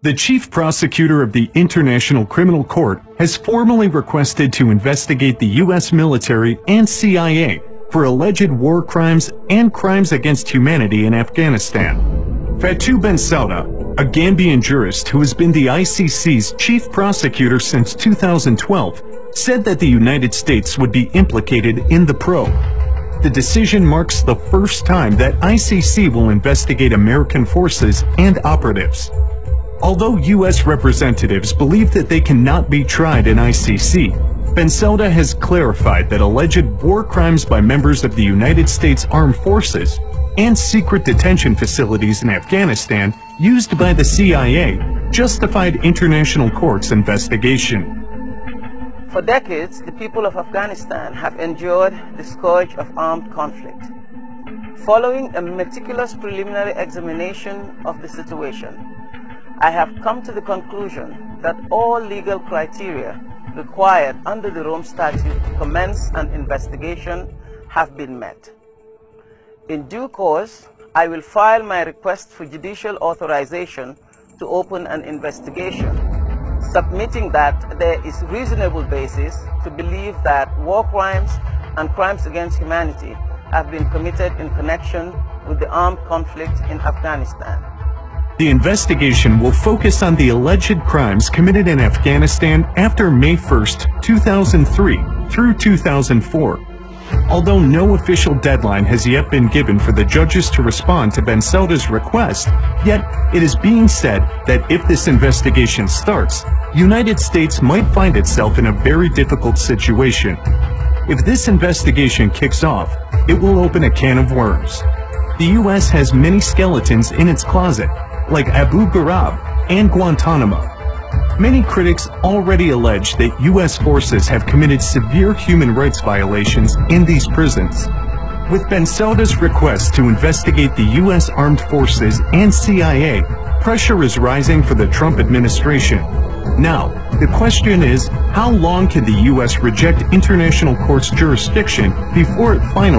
The chief prosecutor of the International Criminal Court has formally requested to investigate the U.S. military and CIA for alleged war crimes and crimes against humanity in Afghanistan. Fatou Bensouda, a Gambian jurist who has been the ICC's chief prosecutor since 2012, said that the United States would be implicated in the probe. The decision marks the first time that ICC will investigate American forces and operatives. Although U.S. representatives believe that they cannot be tried in ICC, Bensouda has clarified that alleged war crimes by members of the United States Armed Forces and secret detention facilities in Afghanistan used by the CIA justified international court's investigation. For decades, the people of Afghanistan have endured the scourge of armed conflict. Following a meticulous preliminary examination of the situation, I have come to the conclusion that all legal criteria required under the Rome Statute to commence an investigation have been met. In due course, I will file my request for judicial authorization to open an investigation, submitting that there is reasonable basis to believe that war crimes and crimes against humanity have been committed in connection with the armed conflict in Afghanistan. The investigation will focus on the alleged crimes committed in Afghanistan after May 1, 2003 through 2004. Although no official deadline has yet been given for the judges to respond to Bensouda's request, yet it is being said that if this investigation starts, the United States might find itself in a very difficult situation. If this investigation kicks off, it will open a can of worms. The U.S. has many skeletons in its closet, like Abu Ghraib and Guantanamo. Many critics already allege that U.S. forces have committed severe human rights violations in these prisons. With Bensouda's request to investigate the U.S. Armed Forces and CIA, pressure is rising for the Trump administration. Now, the question is, how long can the U.S. reject international court's jurisdiction before it finally